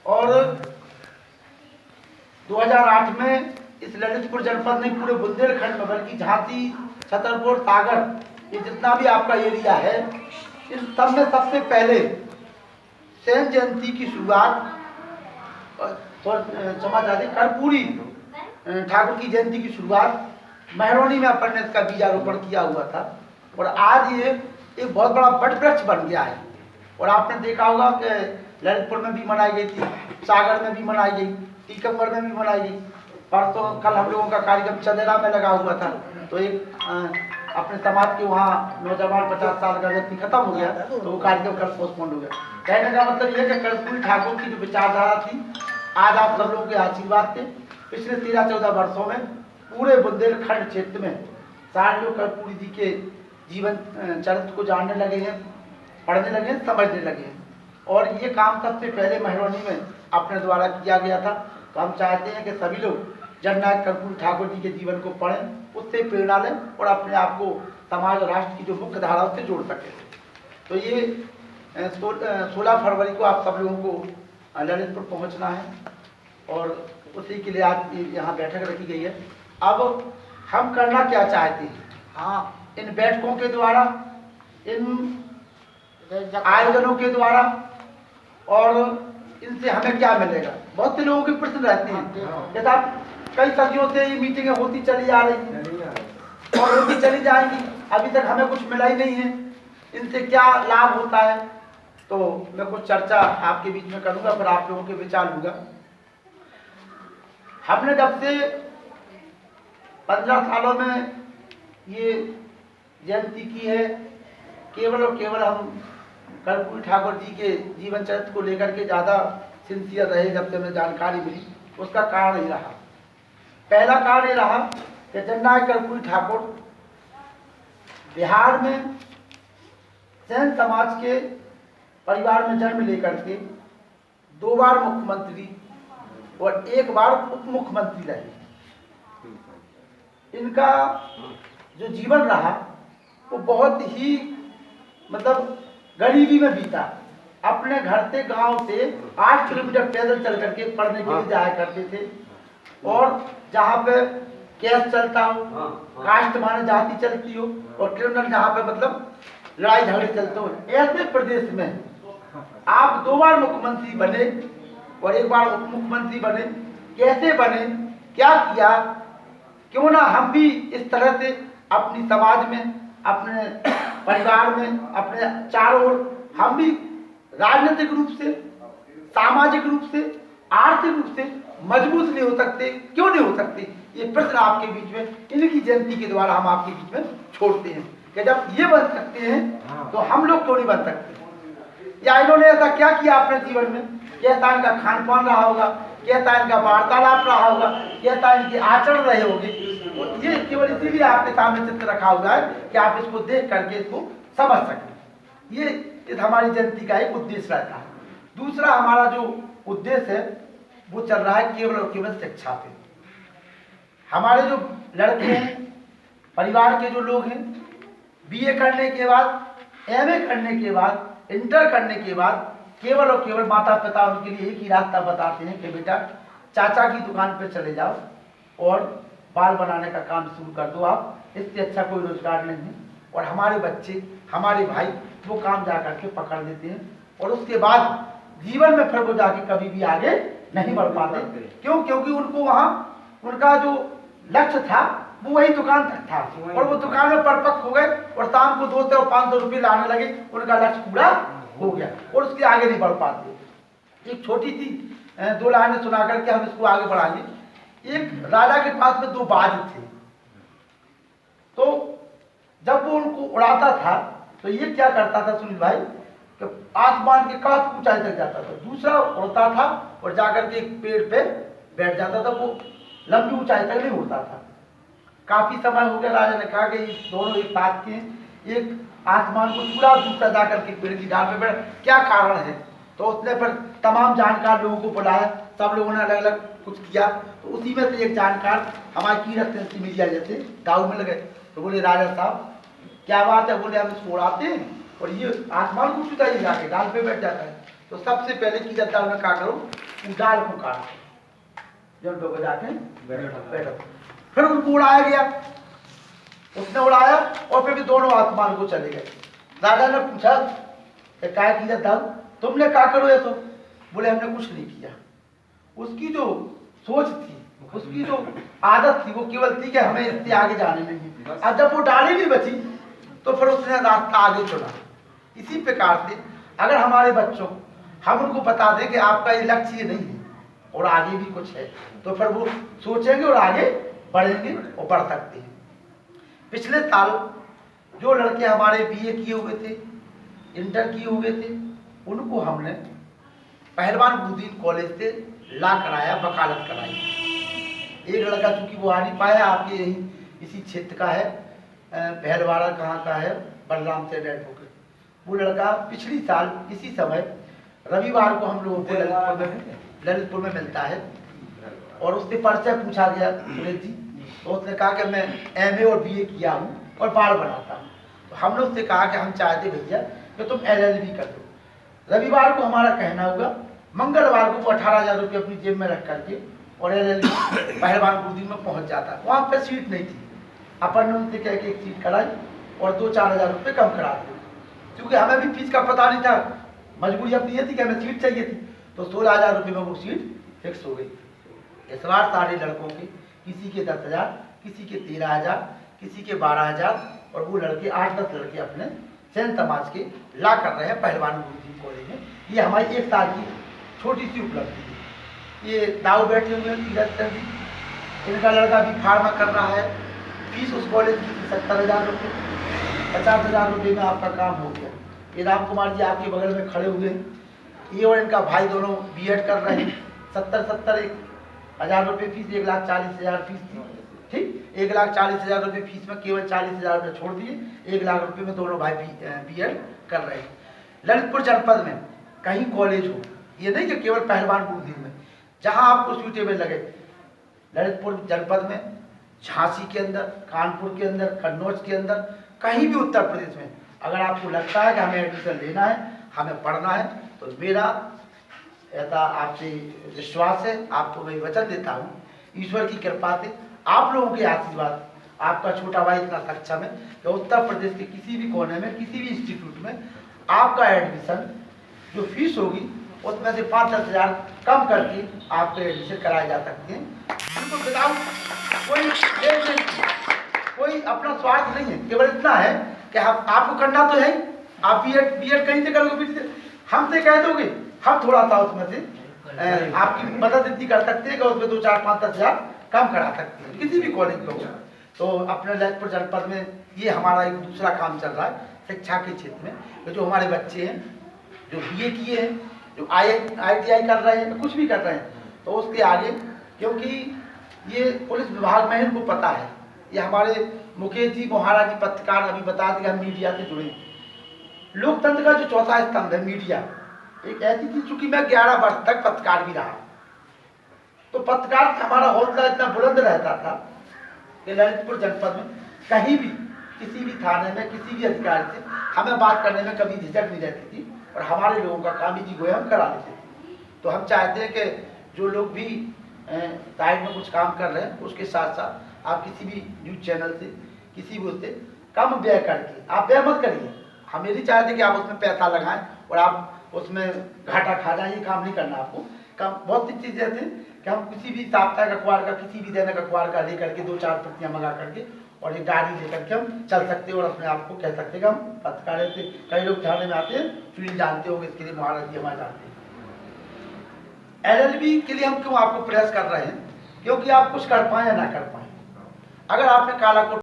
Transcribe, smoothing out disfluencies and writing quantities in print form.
और 2008 में इस ललितपुर जनपद ने पूरे बुंदेलखंड में, बल्कि झांसी, छतरपुर, सागर, ये जितना भी आपका एरिया है, इन सब में सबसे पहले सेन जयंती की शुरुआत क्षमा चाहते कर्पूरी ठाकुर की जयंती की शुरुआत महरौनी में अपन ने इसका बीजारोपण किया हुआ था। और आज ये एक बहुत बड़ा वट वृक्ष बन गया है। और आपने देखा होगा कि ललितपुर में भी मनाई गई थी, सागर में भी मनाई गई, टीकमगढ़ में भी मनाई गई। परसों कल हम लोगों का कार्यक्रम चंदेरा में लगा हुआ था, तो एक अपने समाज के वहाँ नौजवान 50 साल का व्यक्ति खत्म हो गया, तो वो कार्यक्रम कल पोस्टपोन हो गया। कहने का मतलब यह कि कर्पूरी ठाकुर की जो विचारधारा थी, आज आप सब लोगों के आशीर्वाद से पिछले 13-14 वर्षों में पूरे बुंदेलखंड क्षेत्र में सारे लोग कर्पूरी जी के जीवन चरित्र को जानने लगे हैं, पढ़ने लगे हैं, समझने लगे हैं। और ये काम सबसे पहले महरौनी में अपने द्वारा किया गया था। तो हम चाहते हैं कि सभी लोग जननायक कर्पूरी ठाकुर जी के जीवन को पढ़ें, उससे प्रेरणा लें और अपने आप को समाज और राष्ट्र की जो मुख्य धाराओं से जोड़ सकें। तो ये 16 फरवरी को आप सब लोगों को ललितपुर पहुंचना है और उसी के लिए आज यहाँ बैठक रखी गई है। अब हम करना क्या चाहते हैं? हाँ, इन बैठकों के द्वारा, इन आयोजनों के द्वारा, और इनसे हमें क्या मिलेगा? बहुत से लोगों के प्रश्न रहते हैं। जैसा कई सदियों से ये मीटिंगें होती चली आ रही हैं और होती चली जाएंगी, अभी तक हमें कुछ मिला ही नहीं है। इनसे क्या लाभ होता है? तो मैं कुछ चर्चा आपके बीच में करूंगा, फिर आप लोगों के विचार लूंगा। हमने जब से 15 सालों में ये जयंती की है, केवल और केवल हम कर्पूरी ठाकुर जी के जीवन चरित्र को लेकर के ज़्यादा सिंसियर रहे। जब से हमें जानकारी मिली, उसका कारण ये रहा। पहला कारण ये रहा कि जननायक कर्पूरी ठाकुर बिहार में सेन समाज के परिवार में जन्म लेकर के 2 बार मुख्यमंत्री और 1 बार उप मुख्यमंत्री रहे। इनका जो जीवन रहा वो बहुत ही मतलब गरीबी में बीता। अपने घर से, गांव से 8 किलोमीटर पैदल चल करके पढ़ने के लिए जाया करते थे। और जहाँ पे केस चलता हो, कास्ट माने जाति चलती हो, और क्रिमिनल जहाँ पे मतलब लड़ाई झगड़े चलते हो, ऐसे प्रदेश में आप 2 बार मुख्यमंत्री बने और 1 बार उप मुख्यमंत्री बने। कैसे बने, क्या किया? क्यों ना हम भी इस तरह से अपनी समाज में, अपने परिवार में, अपने चारों ओर हम भी राजनीतिक रूप से, सामाजिक रूप से, आर्थिक रूप से मजबूत नहीं हो सकते? क्यों नहीं हो सकते? ये प्रश्न आपके बीच में इनकी जयंती के द्वारा हम आपके बीच में छोड़ते हैं कि जब ये बन सकते हैं तो हम लोग क्यों नहीं बन सकते? या इन्होंने ऐसा क्या किया अपने जीवन में? कैसा इनका खान पान रहा होगा, कैसा इनका वार्तालाप रहा होगा, कैसा इनके आचरण रहे होंगे? ये केवल इसीलिए आपके सामने चित्र रखा हुआ है कि आप इसको देख करके इसको समझ सकें। ये इस हमारी जयंती का एक उद्देश्य रहता है। दूसरा हमारा जो उद्देश्य है वो चल रहा है केवल और केवल शिक्षा पे। हमारे जो लड़के हैं, परिवार के जो लोग हैं, बीए करने के बाद, एमए करने के बाद, इंटर करने के बाद केवल और केवल माता पिता उनके लिए एक ही रास्ता बताते हैं कि बेटा चाचा की दुकान पे चले जाओ और बाल बनाने का काम शुरू कर दो आप, इससे अच्छा कोई रोजगार नहीं है। और हमारे बच्चे, हमारे भाई वो काम जा करके पकड़ लेते हैं और उसके बाद जीवन में फिर वो जाके कभी भी आगे नहीं बढ़ पाते। क्यों? क्योंकि उनको वहाँ उनका जो लक्ष्य था वो वही दुकान तक था और वो दुकान में परिपक्व हो गए और शाम को 200 और 500 रुपये लाने लगे, उनका लक्ष्य पूरा हो गया और उसके आगे नहीं बढ़ पाते। एक छोटी सी 2 लाइनें सुना करके हम इसको आगे बढ़ाएंगे। एक राजा के पास में 2 बाज थे, तो जब वो उनको उड़ाता था तो ये क्या करता था सुनील भाई कि आसमान के काफी ऊंचाई तक जाता था, दूसरा उड़ता था और जाकर के एक पेड़ पे बैठ जाता था। वो लंबी ऊंचाई तक नहीं उड़ता था। काफी समय हो गया, राजा ने कहा कि दोनों एक साथ के, एक आसमान को पूरा दूसरा जाकर के पेड़ की डाल पे बैठ, क्या कारण है? तो उसने फिर तमाम जानकार लोगों को बुलाया, सब लोगों ने अलग अलग कुछ किया। तो उसी में से एक जानकार हमारे कीरत सिंह मीडिया जैसे दाऊ में लगे, तो बोले राजा साहब क्या बात है? बोले हम इसको उड़ाते हैं और ये आसमान को छूता ही जाके डाल पे बैठ जाता है। तो सबसे पहले की जाता है, मैं क्या करूँ, उजाल को काट जब डोबे जाके बैठो, फिर उनको उड़ाया गया, उसने उड़ाया और फिर भी दोनों आसमान को चले गए। राजा ने पूछा कि क्या किया था, तुमने क्या करो ये? तो बोले हमने कुछ नहीं किया। उसकी जो सोच थी, उसकी जो आदत थी, वो केवल थी कि हमें इससे आगे जाने नहीं। और जब वो डाली नहीं बची तो फिर उसने रास्ता आगे चुना। इसी प्रकार से अगर हमारे बच्चों हम उनको बता दें कि आपका ये लक्ष्य नहीं है और आगे भी कुछ है, तो फिर वो सोचेंगे और आगे बढ़ेंगे और बढ़ सकते हैं। पिछले साल जो लड़के हमारे बीए किए हुए थे, इंटर किए हुए थे, उनको हमने पहलवान गुरुदीन कॉलेज से ला कराया, वकालत कराई। एक लड़का चूंकि वो आ नहीं पाया, आपके यही इसी क्षेत्र का है, पहलवाड़ा कहाँ का है, बलराम से एडवोकेट। वो लड़का पिछली साल इसी समय रविवार को हम लोगों को ललितपुर में मिलता है और उससे परिचय पूछा गया सुरेश जी, तो उसने कहा कि मैं एमए और बीए किया हूँ और बाल बनाता हूँ। तो हमने उससे कहा कि हम चाहते भैया कि तुम एलएलबी कर दो। रविवार को हमारा कहना होगा, मंगलवार को वो 18,000 रुपये अपनी जेब में रख करके और एलएलबी पहलवान गुरुदीन में पहुँच जाता। वहाँ पर सीट नहीं थी, अपन ने उनसे कह के एक सीट कराई और 2-4 हज़ार रुपये कम करा दिए, क्योंकि हमें भी फीस का पता नहीं था, मजबूरी अपनी ये थी कि हमें सीट चाहिए थी। तो 16,000 रुपये में वो सीट फिक्स हो गई। इस बार सारे लड़कों के, किसी के 10,000, किसी के 13,000, किसी के 12,000 और वो लड़के 8-10 लड़के अपने जैन समाज के ला कर रहे हैं पहलवान गुरुदीन कॉलेज में। ये हमारी एक साल की छोटी सी उपलब्धि है। ये दाऊ बैठे हुए हैं तीरथ जी, इनका लड़का भी फार्मा कर रहा है। फीस उस कॉलेज की 70,000 रुपये, 50,000 रुपये में आपका काम हो गया। ये राम कुमार जी आपके बगल में खड़े हुए हैं, ये और इनका भाई दोनों बीएड कर रहे हैं। 70,000 रुपये फीस, 1,40,000 फीस थी, ठीक। 1,40,000 रुपये फीस में केवल 40,000 रुपये छोड़ दिए, 1 लाख रुपये में दोनों भाई बीएड कर रहे हैं। ललितपुर जनपद में कहीं कॉलेज हो, ये नहीं कि केवल पहलवान गुरुदीन में, जहाँ आपको सूटेबल लगे। ललितपुर जनपद में, झांसी के अंदर, कानपुर के अंदर, कन्नौज के अंदर, कहीं भी उत्तर प्रदेश में अगर आपको लगता है कि हमें एडमिशन लेना है, हमें पढ़ना है, तो मेरा ऐसा आपसे विश्वास है, आपको मैं वचन देता हूँ, ईश्वर की कृपा से, आप लोगों के आशीर्वाद, आपका छोटा भाई इतना सक्षम है कि उत्तर प्रदेश के किसी भी कोने में, किसी भी इंस्टीट्यूट में आपका एडमिशन जो फीस होगी उसमें से 5-10 हज़ार कम करके आपके एडमिशन कराए जा सकते हैं। बिल्कुल विदाउट कोई अपना स्वार्थ नहीं है, केवल इतना है कि हम आपको करना तो है, आप बीएड कहीं से करोगे, फिर से हमसे कह दोगे, हम थोड़ा सा उसमें से आपकी मदद इतनी कर सकते हैं कि उसमें 2-4-5-10 हज़ार कम करा सकते हैं, किसी भी कॉलेज में होगा। तो अपने ललितपुर जनपद में ये हमारा एक दूसरा काम चल रहा है शिक्षा के क्षेत्र में। तो जो हमारे बच्चे हैं जो बीए किए हैं, जो IITI कर रहे हैं, कुछ भी कर रहे हैं, तो उसके आगे, क्योंकि ये पुलिस विभाग में इनको पता है, ये हमारे मुकेश जी मोहारा जी पत्रकार अभी बता दें, हम मीडिया से जुड़े। लोकतंत्र का जो चौथा स्तंभ है मीडिया, एक ऐसी चीज, चूंकि मैं 11 वर्ष तक पत्रकार भी रहा, तो पत्रकार से हमारा हौसला इतना बुलंद रहता था कि ललितपुर जनपद में कहीं भी, किसी भी थाने में, किसी भी अधिकारी से हमें बात करने में कभी झिझक नहीं रहती थी और हमारे लोगों का काम जी गोया हम करा लेते थे। तो हम चाहते हैं कि जो लोग भी साइड में कुछ काम कर रहे हैं, उसके साथ साथ आप किसी भी न्यूज़ चैनल से, किसी भी उससे कम व्यय करके, आप व्यय मत करिए। हम ये नहीं चाहते कि आप उसमें पैसा लगाएं और आप उसमें घाटा खा जाए, ये काम नहीं करना आपको। काम बहुत सी चीज़ें ऐसे कि हम किसी भी साप्ताहिक अखबार का, किसी भी दैनिक अखबार का लेकर के 2-4 प्रतियाँ मंगा करके और एक गाड़ी लेकर के हम चल सकते हैं और अपने आप को कह सकते हैं कि हम पत्रकार से। कई लोग थाने में आते हैं, फील्ड जानते होंगे, इसके लिए महाराज जी हमारे जानते हैं। LLB के लिए हम क्यों आपको प्रयास कर रहे हैं, क्योंकि आप कुछ कर पाए या ना कर पाए। अगर आपने काला कोट